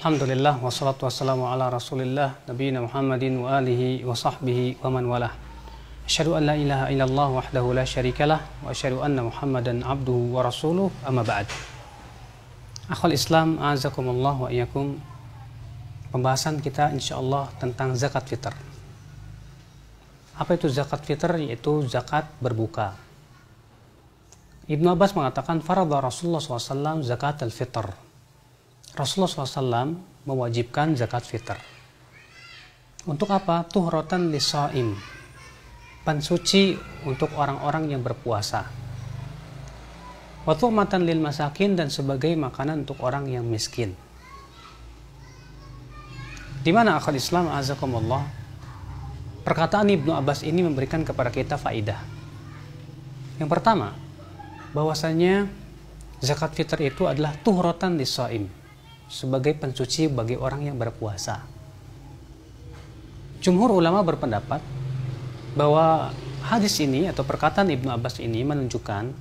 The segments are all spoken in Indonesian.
Alhamdulillah wassalatu wassalamu ala Rasulillah nabiyina Muhammadin wa alihi wa sahbihi wa man walah. Asyhadu an la ilaha illallah wahdahu la syarikalah wa asyhadu anna Muhammadan abduhu wa rasuluh, amma ba'd. Akhul Islam, a'azakumullah wa iyyakum. Pembahasan kita insyaallah tentang zakat fitr. Apa itu zakat fitr? Yaitu zakat berbuka. Ibnu Abbas mengatakan faradha Rasulullah SAW zakat al-fitr. Rasulullah SAW mewajibkan zakat fitr. Untuk apa? Tuhratan lisa'im, pensuci untuk orang-orang yang berpuasa. Wa tu'matan lil masakin, dan sebagai makanan untuk orang yang miskin. Di mana akhul Islam, azakumullah, perkataan Ibnu Abbas ini memberikan kepada kita faidah. Yang pertama, bahwasanya zakat fitr itu adalah tuhratan lisa'im, sebagai pensuci bagi orang yang berpuasa. Jumhur ulama berpendapat bahwa hadis ini atau perkataan Ibnu Abbas ini menunjukkan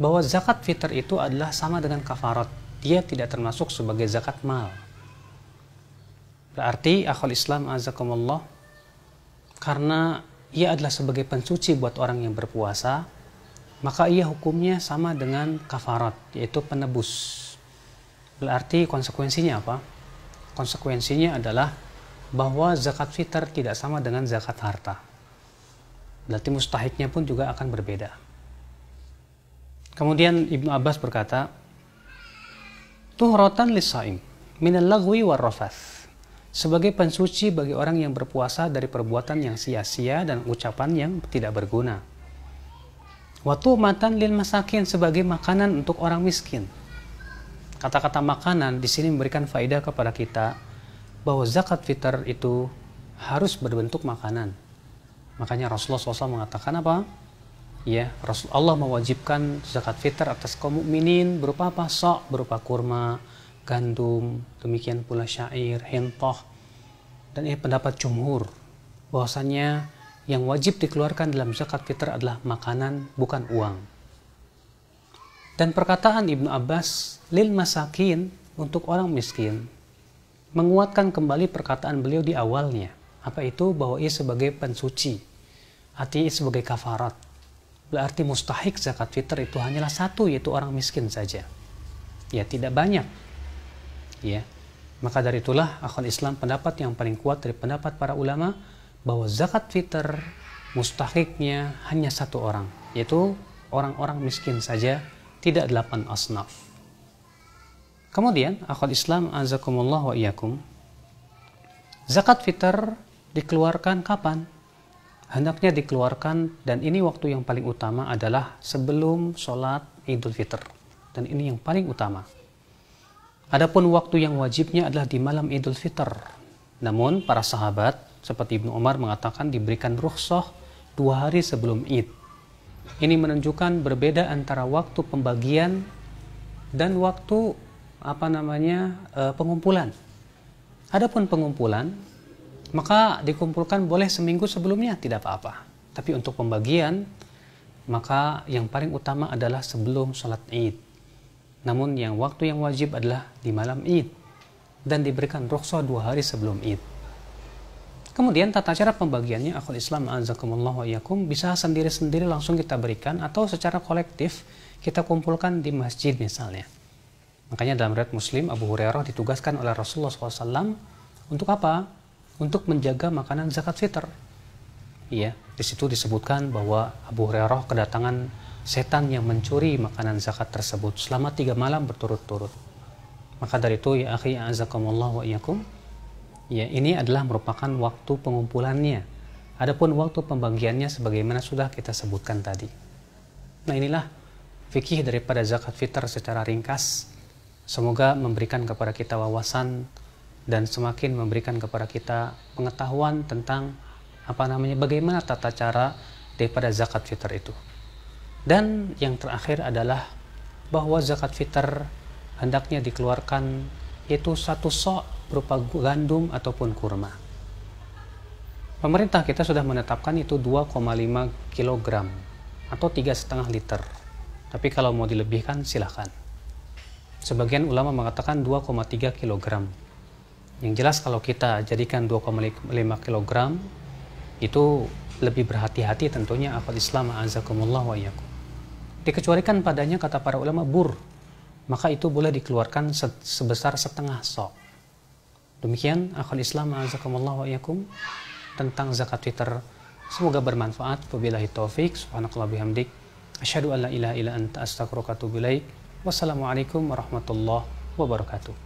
bahwa zakat fitr itu adalah sama dengan kafarat. Dia tidak termasuk sebagai zakat mal. Berarti akhul Islam, azakumullah, karena ia adalah sebagai pensuci buat orang yang berpuasa, maka ia hukumnya sama dengan kafarat, yaitu penebus. Berarti konsekuensinya apa? Konsekuensinya adalah bahwa zakat fitr tidak sama dengan zakat harta. Berarti mustahiknya pun juga akan berbeda. Kemudian Ibnu Abbas berkata, tuhratan lis-shaim minal lagwi war rafath, sebagai pensuci bagi orang yang berpuasa dari perbuatan yang sia-sia dan ucapan yang tidak berguna. Wa tu'matan lil masakin, sebagai makanan untuk orang miskin. Kata-kata makanan di sini memberikan faedah kepada kita bahwa zakat fitr itu harus berbentuk makanan. Makanya Rasulullah SAW mengatakan apa? Ya, Allah mewajibkan zakat fitr atas kaum mukminin berupa apa? Sa', berupa kurma, gandum, demikian pula syair, hintah. Dan ini pendapat jumhur, bahwasanya yang wajib dikeluarkan dalam zakat fitr adalah makanan, bukan uang. Dan perkataan Ibnu Abbas lil masakin, untuk orang miskin, menguatkan kembali perkataan beliau di awalnya. Apa itu? Bahwa ia sebagai pensuci, artinya ia sebagai kafarat. Berarti mustahik zakat fitr itu hanyalah satu, yaitu orang miskin saja. Ya, tidak banyak. Ya. Maka dari itulah akhul Islam, pendapat yang paling kuat dari pendapat para ulama bahwa zakat fitr mustahiknya hanya satu orang, yaitu orang-orang miskin saja, tidak 8 asnaf. Kemudian akhul Islam, azakumullah wa iyyakum, zakat fitr dikeluarkan kapan? Hendaknya dikeluarkan, dan ini waktu yang paling utama adalah sebelum sholat Idul Fitr, dan ini yang paling utama. Adapun waktu yang wajibnya adalah di malam Idul Fitr. Namun para sahabat seperti Ibnu Umar mengatakan diberikan rukhsah 2 hari sebelum Id. Ini menunjukkan berbeda antara waktu pembagian dan waktu pengumpulan. Adapun pengumpulan, maka dikumpulkan boleh seminggu sebelumnya, tidak apa-apa. Tapi untuk pembagian, maka yang paling utama adalah sebelum sholat Id. Namun yang waktu yang wajib adalah di malam Id, dan diberikan rukhsah 2 hari sebelum Id. Kemudian tata cara pembagiannya, akhul Islam, azakumullah wa iyyakum, bisa sendiri-sendiri langsung kita berikan, atau secara kolektif kita kumpulkan di masjid misalnya. Makanya dalam riwayat Muslim, Abu Hurairah ditugaskan oleh Rasulullah SAW untuk apa? Untuk menjaga makanan zakat fitr. Iya, di situ disebutkan bahwa Abu Hurairah kedatangan setan yang mencuri makanan zakat tersebut selama 3 malam berturut-turut. Maka dari itu, ya akhi, azakumullah wa iyyakum, ya, ini adalah merupakan waktu pengumpulannya. Adapun waktu pembagiannya sebagaimana sudah kita sebutkan tadi. Nah, inilah fikih daripada zakat fitr secara ringkas. Semoga memberikan kepada kita wawasan dan semakin memberikan kepada kita pengetahuan tentang bagaimana tata cara daripada zakat fitr itu. Dan yang terakhir adalah bahwa zakat fitr hendaknya dikeluarkan yaitu 1 sa' berupa gandum ataupun kurma. Pemerintah kita sudah menetapkan itu 2,5 kg atau 3,5 liter. Tapi kalau mau dilebihkan silahkan. Sebagian ulama mengatakan 2,3 kg. Yang jelas kalau kita jadikan 2,5 kg itu lebih berhati-hati tentunya akal Islam, a'azakumullah wa iyyakum. Dikecualikan padanya kata para ulama bur, maka itu boleh dikeluarkan sebesar setengah sok. Demikian akal Islam, a'azakumullah wa iyyakum, tentang zakat fitr. Semoga bermanfaat. Wabillahi taufik. Subhanakallah bihamdik. Asyhadu an la ilaha illa anta astaghfiruka wa atubu ilaik. Wassalamualaikum warahmatullahi wabarakatuh.